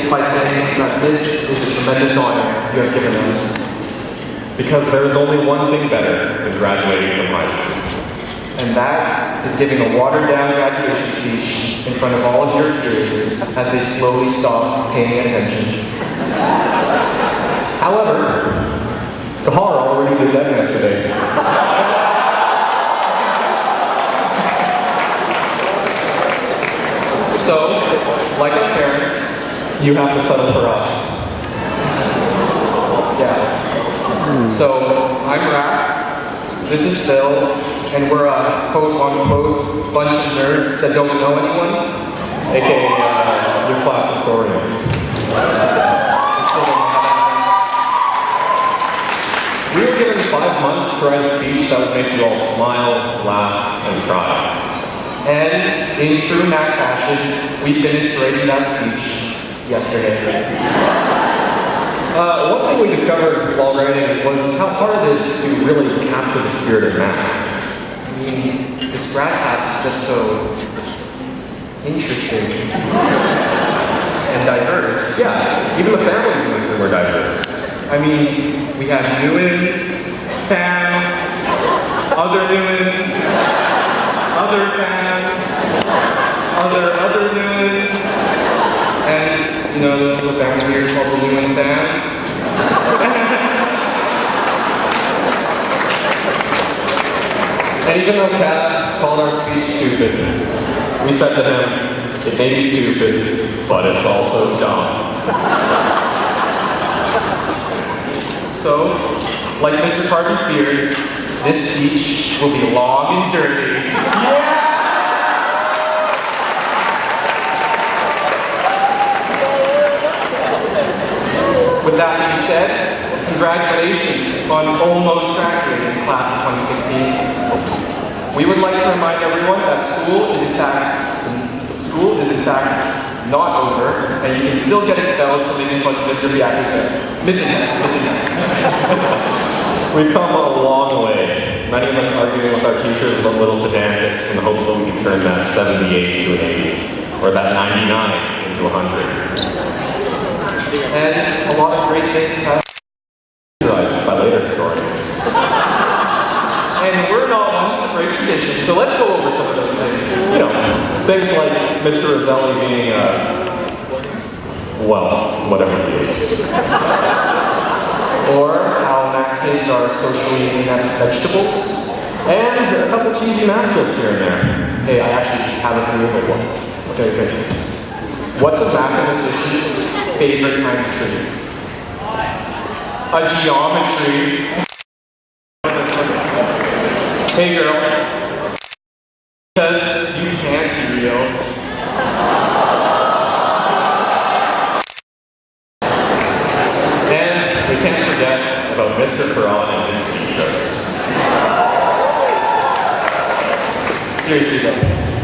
by saying that this is a tremendous honor you have given us. Because there is only one thing better than graduating from high school. And that is giving a watered-down graduation speech in front of all of your peers as they slowly stop paying attention. However, Kahar already did that yesterday. So, like our parents, You have to settle for us. yeah. So, I'm Raph, this is Phil, and we're a quote-unquote bunch of nerds that don't know anyone. AKA your class historians. We were given 5 months to write a speech that would make you all smile, laugh, and cry. And in true Mac fashion, we finished writing that speech yesterday. One thing we discovered while writing was how hard it is to really capture the spirit of math. I mean, this grad class is just so interesting and diverse. Yeah, even the families in this room are diverse. I mean, we have Newans, fans, other Newans, other fans, other Newans, and, you know, there's a family here called the Newan fans. And even though Cav called our speech stupid, we said to him, it may be stupid, but it's also dumb. So, like Mr. Carter's beard, this speech will be long and dirty. With that being said, congratulations on almost graduating class of 2016. We would like to remind everyone that school is in fact not over, and you can still get expelled for making fun of Mr. Biaku's head. Missing that. We've come a long way. Many of us arguing with our teachers about little pedantics in the hopes that we can turn that 78 to an 80, or that 99 into 100. And a lot of great things have By later historians. and we're not ones to break tradition, so let's go over some of those things. You know, things like Mr. Roselli being, well, whatever he is. Or how Mac kids are socially inept vegetables. And a couple cheesy math jokes here and there. Hey, I actually have a really good one. Okay. What's a mathematician's favorite kind of tree? A geometry. Hey girl. Because you can't be real. And we can't forget about Mr. Quran and his speeches. Seriously though,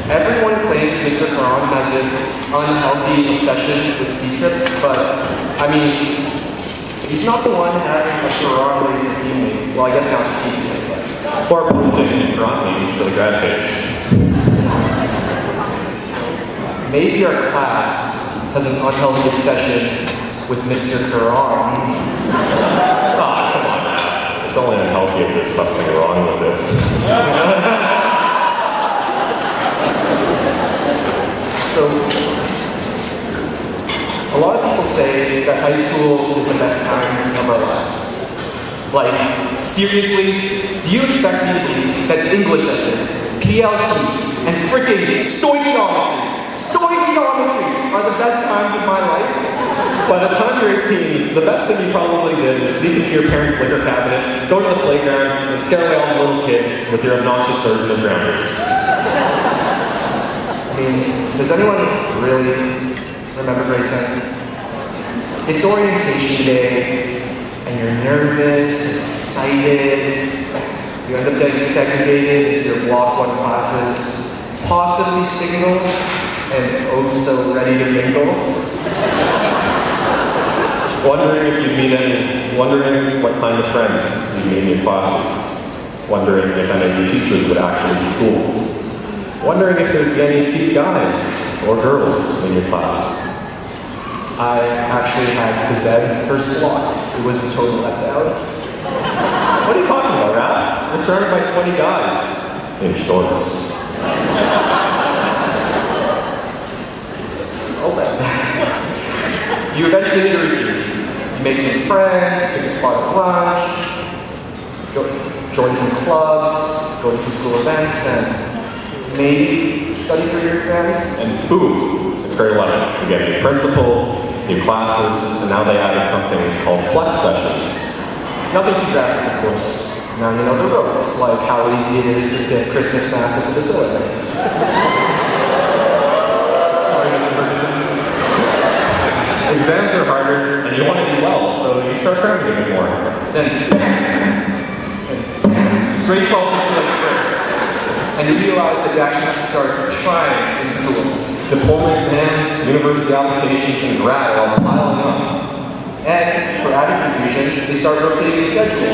everyone claims Mr. Karan has this unhealthy obsession with ski trips, but I mean, he's not the one having a Quran late 15 week. Well, I guess now it's a teaching week, but For posting Quran memes to the grad page. maybe our class has an unhealthy obsession with Mr. Quran. Ah, come on now. It's only unhealthy if there's something wrong with it. So, a lot of people say that high school is the best times of our lives. Like, seriously, do you expect me to believe that English essays, PLTs, and freaking stoichiometry are the best times of my life? By the time you're 18, the best thing you probably did was sneak into your parents' liquor cabinet, go to the playground, and scare away all the little kids with your obnoxious version of grounders. I mean, does anyone really remember grade 10? It's orientation day, and you're nervous and excited. You end up getting segregated into your Block 1 classes, possibly single, and oh so ready to mingle. Wondering if you'd meet any, wondering what kind of friends you'd meet in your classes. Wondering if any of your teachers would actually be cool. Wondering if there'd be any cute guys or girls in your class. I actually had phys ed first block. It was a total letdown. What are you talking about, Raph? We're surrounded by sweaty guys in shorts. Oh man. You eventually hit a routine. You make some friends, pick a spot at lunch, join some clubs, go to some school events, and maybe study for your exams. And boom, it's grade 11. You get a new principal, new classes, and now they added something called flex sessions. Nothing too drastic, of course. Now you know the ropes, like how easy it is to skip Christmas Mass at the facility. Sorry, Mr. Ferguson. Exams are harder, and you want to do well, so you start cramming a bit more. Then, grade 12 hits you like a break, and you realize that you actually have to start trying in school. Diploma exams, university applications, and grad are all piling up. And for added confusion, they start rotating the schedule.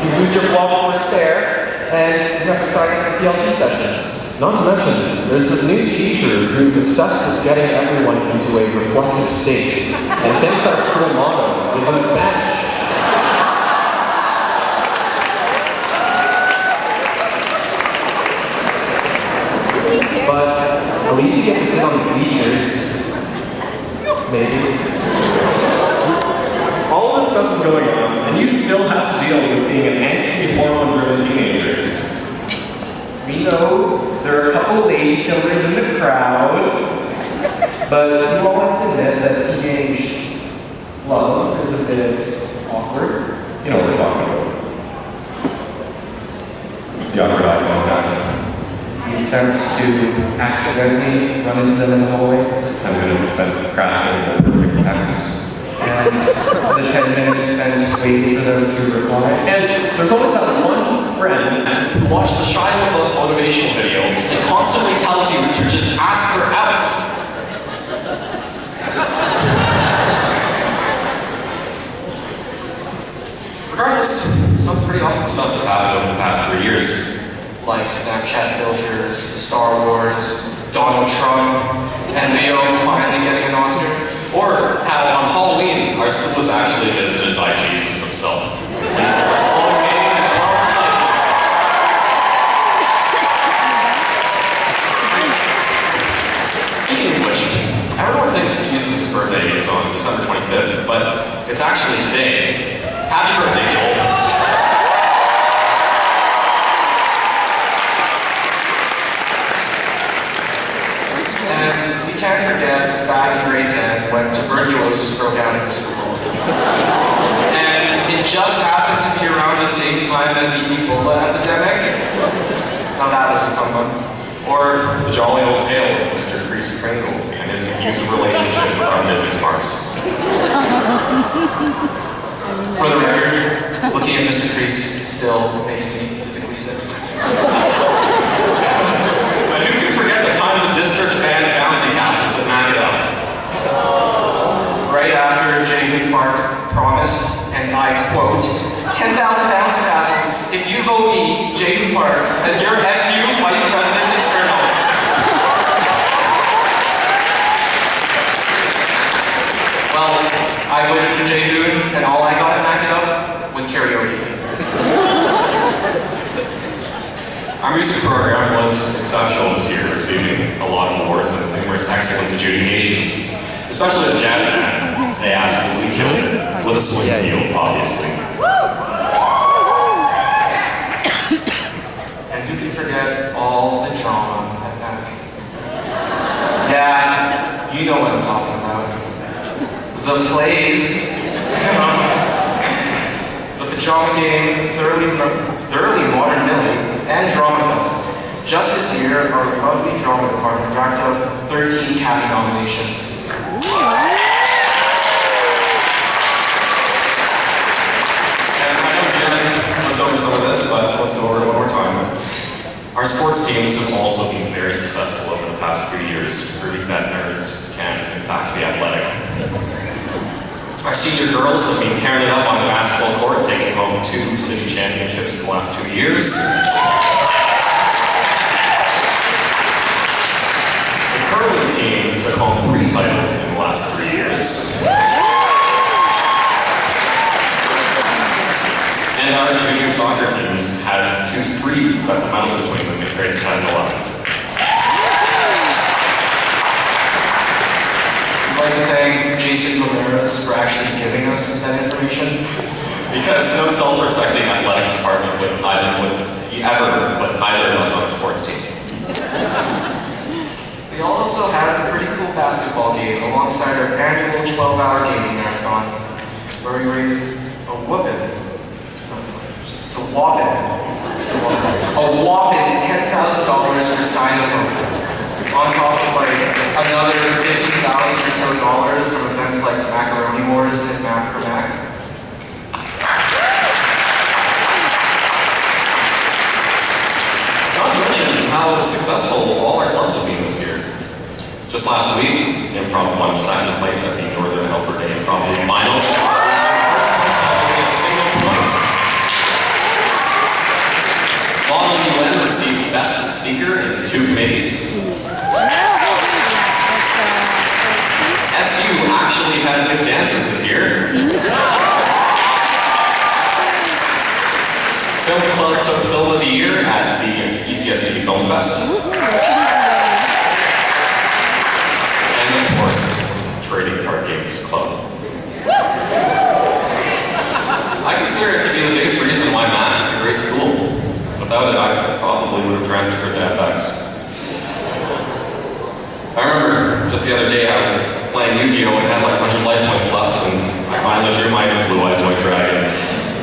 You lose your block for a spare, and you have to sign up for PLT sessions. Not to mention, there's this new teacher who's obsessed with getting everyone into a reflective state and thinks our school motto is in Spanish. But at least you get to sit on the bleachers. Maybe. All this stuff is going on, and you still have to deal with being an angsty, hormone-driven teenager. We know there are a couple lady killers in the crowd, but you all have to admit that teenage love is a bit awkward. You know what we're talking about. The awkward eye contact. The attempts to accidentally run into them in the hallway. 10 minutes spent crafting the perfect text. And the 10 minutes spent waiting for them to reply. And there's always that one friend who watched the Shia LaBeouf motivational video and constantly tells you to just ask her out. Regardless, some pretty awesome stuff has happened over the past 3 years. Like Snapchat filters, Star Wars, Donald Trump, and Leo finally getting an Oscar. Or how on Halloween, our school was actually visited by Jesus himself. Speaking of which, everyone thinks Jesus' birthday is on December 25th, but it's actually today. Happy birthday, Joel. And we can't forget back in grade 10 when tuberculosis broke out in school. And it just happened to be around the same time as the Ebola epidemic. Now that was a fun one. or the jolly old tale of Mr. Crease Kringle and his abusive relationship with our physics marks. For the record, looking at Mr. Crease still makes me physically sick. And who can forget the time the district banned bouncy castles at Magadan? Right after Jehu Park promised, and I quote, 10,000 bouncy castles if you vote me, Jehu Park, as your SU Vice President External. Well, I voted for Jehu, and all I got at Magadan was karaoke. Our music program was exceptional this year, receiving a lot of awards and numerous excellent adjudications, especially the jazz band. They absolutely killed it, with a swing feel, obviously. And who can forget all the drama at NAC? Yeah, you know what I'm talking about. The plays. The Pajama Game, Thoroughly Modern Millie, and Drama Fest. Just this year, our lovely drama department racked up 13 Cabby nominations. And I know Jen went over some of this, but let's go over it one more time. Our sports teams have also been very successful over the past few years, proving that nerds can, in fact, be athletic. Our senior girls have been tearing it up on the basketball court, taking home 2 city championships in the last 2 years. The curling team took home 3 titles in the last 3 years. Tigers. And our junior soccer teams had 3 sets of medals between them in grades 10 and 11. I'd like to thank Jason Ramirez for actually giving us that information. Because no self-respecting athletics department would ever put either of us on a sports team. We also had a pretty cool basketball game alongside our annual 12-hour gaming marathon, where we raised a whopping $10,000 for Sinophone, on top of like another $50,000 or so from events like Macaroni Wars and Mac for Mac. Not to mention how successful all our clubs have been this year. Just last week, Improv won 2nd place at the Northern Alberta Improv League Finals. First place without winning a single point. Model UN received Best Speaker in 2 committees. SU actually had good dances this year. Film Club took Film of the Year at the ECSD Film Fest. And of course, Trading Card Games Club. I consider it to be the biggest reason why Matt is a great school. Without it, I probably would have transferred to FX. I remember just the other day I was playing Yu-Gi-Oh! And had like 100 life points left, and I finally drew my Blue Eyes White Dragon,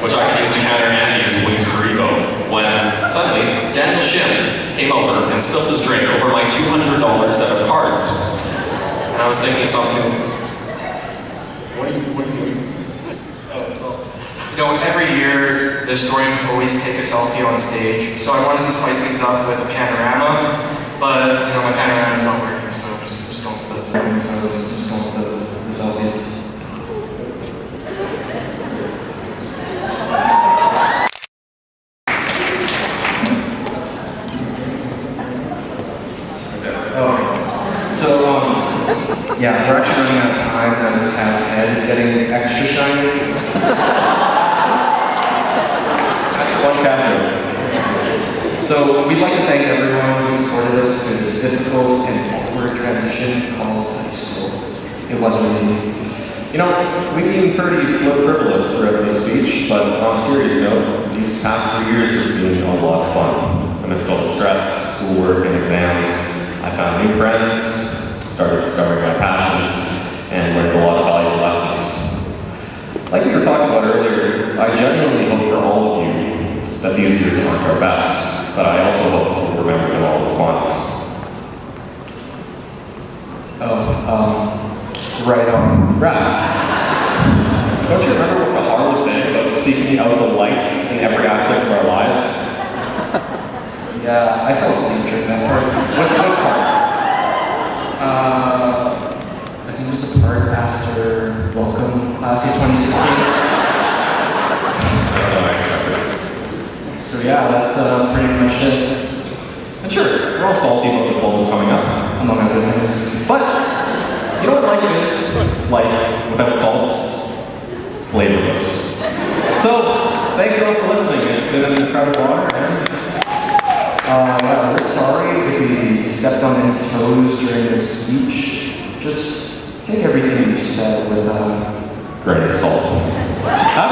which I could use to counter Andy's Winged Karibo, when suddenly Daniel Shim came over and spilled his drink over my $200 set of cards. And I was thinking something. What are you doing? You know, every year the historians always take a selfie on stage, so I wanted to spice things up with a panorama, but you know my panorama's not working, so just don't put the selfies. Yeah, we're actually running out of time as Tav's head is getting extra shiny. That's one chapter. So we'd like to thank everyone who supported us through this difficult and awkward transition called high school. It wasn't easy. You know, we've been pretty frivolous throughout this speech, but on a serious note, these past 3 years have been a lot of fun. Amidst all the stress, schoolwork, and exams, I found new friends, started discovering my passions, and learned a lot of valuable lessons. Like we were talking about earlier, I genuinely hope for all of you that these years aren't our best, but I also hope you'll remember them all with fondness. Right on. Raph, don't you remember what Kahar was saying about seeking out the light in every aspect of our lives? Yeah, I fell asleep during that part. What part? I think it was the part after Welcome Class of 2016. So yeah, that's pretty much it. And sure, we're all salty about the polls coming up, Among other things. but you know what life is like without salt? Flavorless. So, thank you all for listening. It's been an incredible honor, and Yeah, we're sorry if we stepped on any toes during this speech. Just take everything you've said with grain of salt. Have a